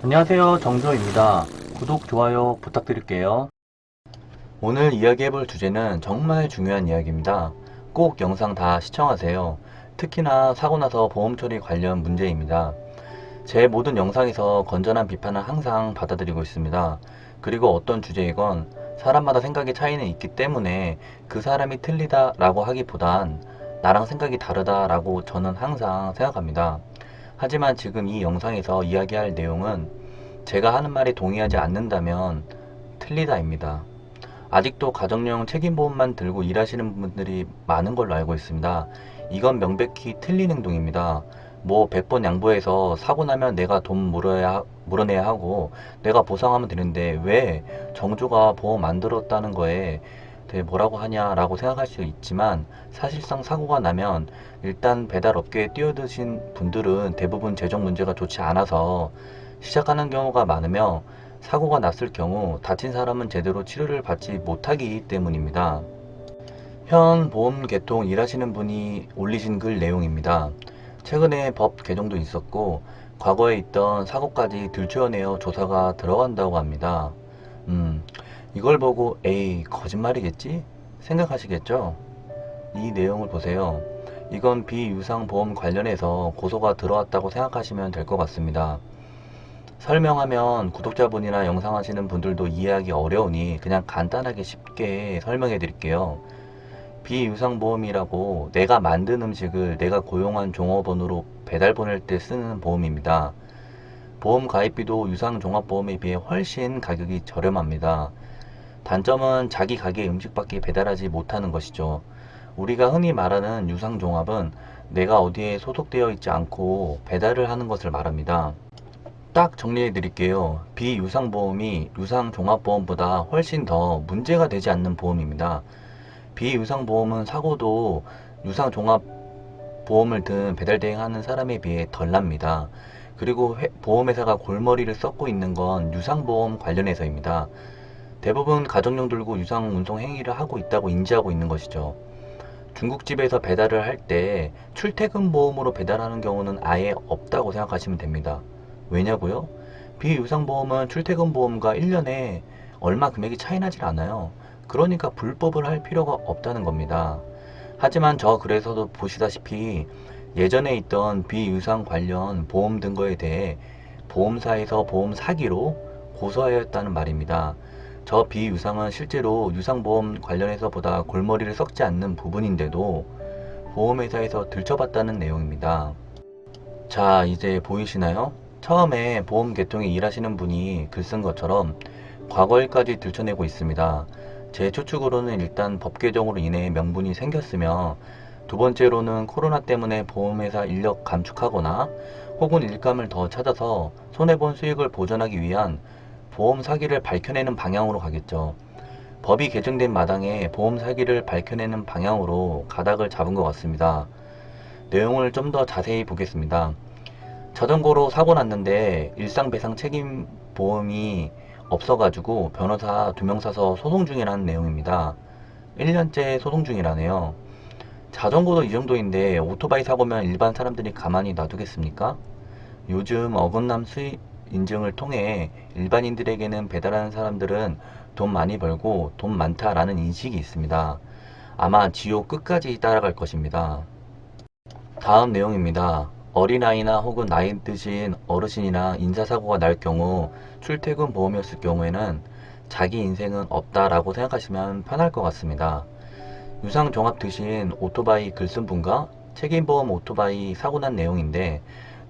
안녕하세요. 정조입니다. 구독, 좋아요 부탁드릴게요. 오늘 이야기해볼 주제는 정말 중요한 이야기입니다. 꼭 영상 다 시청하세요. 특히나 사고 나서 보험 처리 관련 문제입니다. 제 모든 영상에서 건전한 비판은 항상 받아들이고 있습니다. 그리고 어떤 주제이건 사람마다 생각의 차이는 있기 때문에 그 사람이 틀리다 라고 하기보단 나랑 생각이 다르다 라고 저는 항상 생각합니다. 하지만 지금 이 영상에서 이야기할 내용은 제가 하는 말에 동의하지 않는다면 틀리다입니다. 아직도 가정용 책임보험만 들고 일하시는 분들이 많은 걸로 알고 있습니다. 이건 명백히 틀린 행동입니다. 뭐 100번 양보해서 사고 나면 내가 돈 물어내야 하고 내가 보상하면 되는데 왜 정조가 보험 안 들었다는 거에 대해 뭐라고 하냐라고 생각할 수 있지만, 사실상 사고가 나면 일단 배달업계에 뛰어드신 분들은 대부분 재정 문제가 좋지 않아서 시작하는 경우가 많으며, 사고가 났을 경우 다친 사람은 제대로 치료를 받지 못하기 때문입니다. 현 보험 개통 일하시는 분이 올리신 글 내용입니다. 최근에 법 개정도 있었고 과거에 있던 사고까지 들추어내어 조사가 들어간다고 합니다. 음, 이걸 보고 에이 거짓말이겠지? 생각하시겠죠? 이 내용을 보세요. 이건 비유상보험 관련해서 고소가 들어왔다고 생각하시면 될 것 같습니다. 설명하면 구독자분이나 영상 하시는 분들도 이해하기 어려우니 그냥 간단하게 쉽게 설명해 드릴게요. 비유상보험이라고 내가 만든 음식을 내가 고용한 종업원으로 배달 보낼 때 쓰는 보험입니다. 보험 가입비도 유상종합보험에 비해 훨씬 가격이 저렴합니다. 단점은 자기 가게 음식밖에 배달하지 못하는 것이죠. 우리가 흔히 말하는 유상종합은 내가 어디에 소속되어 있지 않고 배달을 하는 것을 말합니다. 딱 정리해 드릴게요. 비유상보험이 유상종합보험보다 훨씬 더 문제가 되지 않는 보험입니다. 비유상보험은 사고도 유상종합보험을 든 배달대행하는 사람에 비해 덜 납니다. 그리고 보험회사가 골머리를 썩고 있는 건 유상보험 관련해서입니다. 대부분 가정용 들고 유상운송 행위를 하고 있다고 인지하고 있는 것이죠. 중국집에서 배달을 할 때 출퇴근 보험으로 배달하는 경우는 아예 없다고 생각하시면 됩니다. 왜냐고요? 비유상보험은 출퇴근 보험과 1년에 얼마 금액이 차이 나질 않아요. 그러니까 불법을 할 필요가 없다는 겁니다. 하지만 저 글에서도 보시다시피 예전에 있던 비유상 관련 보험 등거에 대해 보험사에서 보험 사기로 고소하였다는 말입니다. 저 비유상은 실제로 유상보험 관련해서보다 골머리를 썩지 않는 부분인데도 보험회사에서 들춰봤다는 내용입니다. 자, 이제 보이시나요? 처음에 보험 계통에 일하시는 분이 글 쓴 것처럼 과거일까지 들춰내고 있습니다. 제 추측으로는 일단 법 개정으로 인해 명분이 생겼으며, 두 번째로는 코로나 때문에 보험회사 인력 감축하거나 혹은 일감을 더 찾아서 손해본 수익을 보전하기 위한 보험 사기를 밝혀내는 방향으로 가겠죠. 법이 개정된 마당에 보험 사기를 밝혀내는 방향으로 가닥을 잡은 것 같습니다. 내용을 좀 더 자세히 보겠습니다. 자전거로 사고 났는데 일상배상 책임 보험이 없어가지고 변호사 2명 사서 소송 중이라는 내용입니다. 1년째 소송 중이라네요. 자전거도 이 정도인데 오토바이 사고면 일반 사람들이 가만히 놔두겠습니까? 요즘 어긋남 수익 인증을 통해 일반인들에게는 배달하는 사람들은 돈 많이 벌고 돈 많다라는 인식이 있습니다. 아마 지옥 끝까지 따라갈 것입니다. 다음 내용입니다. 어린아이나 혹은 나이 드신 어르신이랑 인사사고가 날 경우 출퇴근 보험이었을 경우에는 자기 인생은 없다라고 생각하시면 편할 것 같습니다. 유상종합 드신 오토바이 글쓴 분과 책임보험 오토바이 사고 난 내용인데,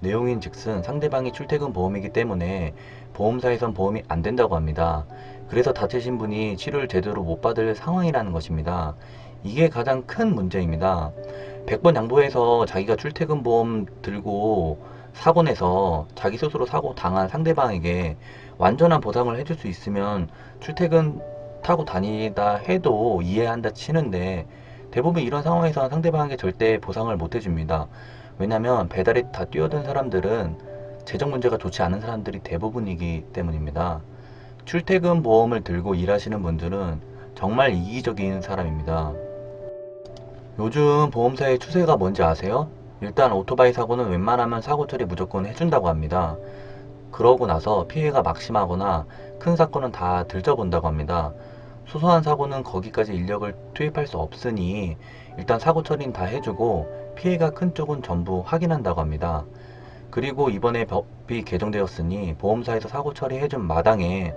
내용인 즉슨 상대방이 출퇴근 보험이기 때문에 보험사에선 보험이 안 된다고 합니다. 그래서 다치신 분이 치료를 제대로 못 받을 상황이라는 것입니다. 이게 가장 큰 문제입니다. 100번 양보해서 자기가 출퇴근 보험 들고 사고 내서 자기 스스로 사고 당한 상대방에게 완전한 보상을 해줄 수 있으면 출퇴근 타고 다니다 해도 이해한다 치는데, 대부분 이런 상황에서 상대방에게 절대 보상을 못 해줍니다. 왜냐면 배달에 다 뛰어든 사람들은 재정 문제가 좋지 않은 사람들이 대부분이기 때문입니다. 출퇴근 보험을 들고 일하시는 분들은 정말 이기적인 사람입니다. 요즘 보험사의 추세가 뭔지 아세요? 일단 오토바이 사고는 웬만하면 사고 처리 무조건 해준다고 합니다. 그러고 나서 피해가 막심하거나 큰 사건은 다 들춰본다고 합니다. 소소한 사고는 거기까지 인력을 투입할 수 없으니 일단 사고 처리는 다 해주고 피해가 큰 쪽은 전부 확인한다고 합니다. 그리고 이번에 법이 개정되었으니 보험사에서 사고 처리해준 마당에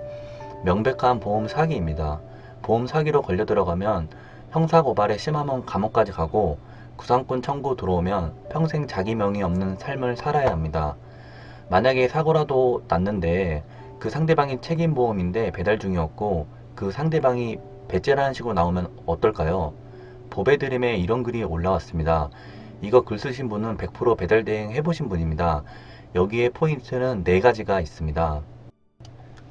명백한 보험 사기입니다. 보험 사기로 걸려 들어가면 형사고발에 심하면 감옥까지 가고 구상권 청구 들어오면 평생 자기 명의 없는 삶을 살아야 합니다. 만약에 사고라도 났는데 그 상대방이 책임보험인데 배달 중이었고 그 상대방이 배째라는 식으로 나오면 어떨까요? 법의 드림에 이런 글이 올라왔습니다. 이거 글 쓰신 분은 100% 배달 대행 해보신 분입니다. 여기에 포인트는 4가지가 있습니다.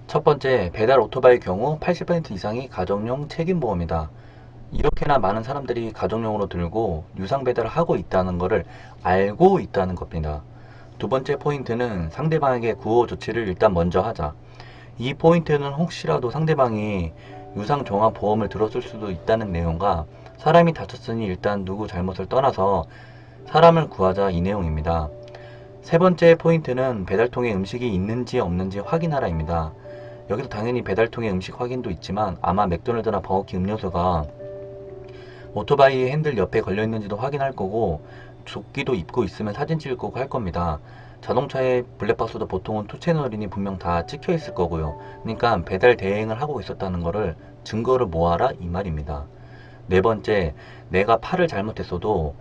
첫 번째, 배달 오토바이 경우 80% 이상이 가정용 책임보험이다. 이렇게나 많은 사람들이 가정용으로 들고 유상 배달을 하고 있다는 것을 알고 있다는 겁니다. 두 번째 포인트는 상대방에게 구호 조치를 일단 먼저 하자. 이 포인트는 혹시라도 상대방이 유상종합보험을 들었을 수도 있다는 내용과 사람이 다쳤으니 일단 누구 잘못을 떠나서 사람을 구하자 이 내용입니다. 세 번째 포인트는 배달통에 음식이 있는지 없는지 확인하라입니다. 여기서 당연히 배달통에 음식 확인도 있지만 아마 맥도날드나 버거킹 음료수가 오토바이 핸들 옆에 걸려 있는지도 확인할 거고 조끼도 입고 있으면 사진 찍을 거고 할 겁니다. 자동차의 블랙박스도 보통은 투채널이니 분명 다 찍혀 있을 거고요. 그러니까 배달 대행을 하고 있었다는 거를 증거를 모아라 이 말입니다. 네 번째, 내가 팔을 잘못했어도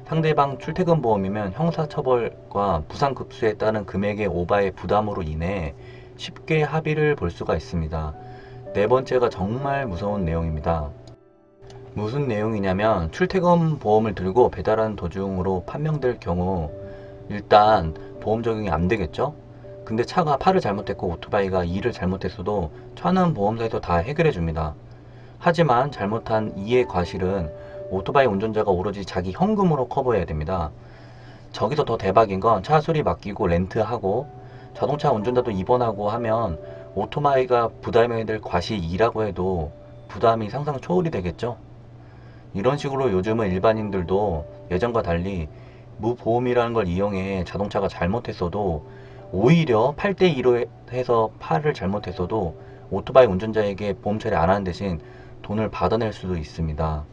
상대방 출퇴근 보험이면 형사처벌과 부상급수에 따른 금액의 오바의 부담으로 인해 쉽게 합의를 볼 수가 있습니다. 네 번째가 정말 무서운 내용입니다. 무슨 내용이냐면 출퇴근 보험을 들고 배달하는 도중으로 판명될 경우 일단 보험 적용이 안 되겠죠? 근데 차가 팔을 잘못했고 오토바이가 이를 잘못했어도 차는 보험사에서 다 해결해 줍니다. 하지만 잘못한 이의 과실은 오토바이 운전자가 오로지 자기 현금으로 커버해야 됩니다. 저기서 더 대박인 건 차 수리 맡기고 렌트하고 자동차 운전자도 입원하고 하면 오토바이가 부담해야 될 과실 2라고 해도 부담이 상상 초월이 되겠죠? 이런 식으로 요즘은 일반인들도 예전과 달리 무보험이라는 걸 이용해 자동차가 잘못했어도 오히려 8대2로 해서 팔을 잘못했어도 오토바이 운전자에게 보험 처리 안 하는 대신 돈을 받아낼 수도 있습니다.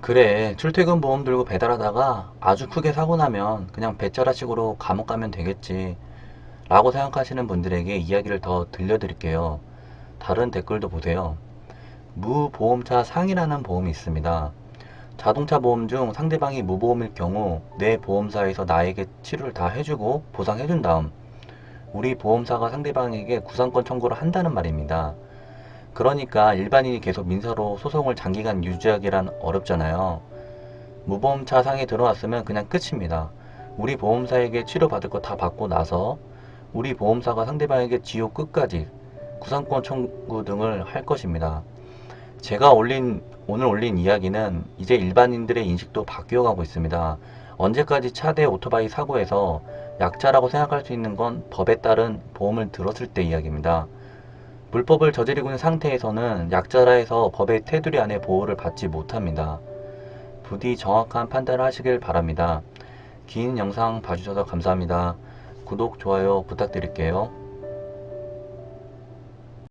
그래, 출퇴근 보험 들고 배달하다가 아주 크게 사고 나면 그냥 배째라식으로 감옥 가면 되겠지 라고 생각하시는 분들에게 이야기를 더 들려드릴게요. 다른 댓글도 보세요. 무보험차 상이라는 보험이 있습니다. 자동차 보험 중 상대방이 무보험일 경우 내 보험사에서 나에게 치료를 다 해주고 보상해준 다음 우리 보험사가 상대방에게 구상권 청구를 한다는 말입니다. 그러니까 일반인이 계속 민사로 소송을 장기간 유지하기란 어렵잖아요. 무보험차 상에 들어왔으면 그냥 끝입니다. 우리 보험사에게 치료받을 거 다 받고 나서 우리 보험사가 상대방에게 지옥 끝까지 구상권 청구 등을 할 것입니다. 제가 오늘 올린 이야기는 이제 일반인들의 인식도 바뀌어가고 있습니다. 언제까지 차 대 오토바이 사고에서 약자라고 생각할 수 있는 건 법에 따른 보험을 들었을 때 이야기입니다. 불법을 저지르고 있는 상태에서는 약자라 해서 법의 테두리 안에 보호를 받지 못합니다. 부디 정확한 판단을 하시길 바랍니다. 긴 영상 봐주셔서 감사합니다. 구독, 좋아요 부탁드릴게요.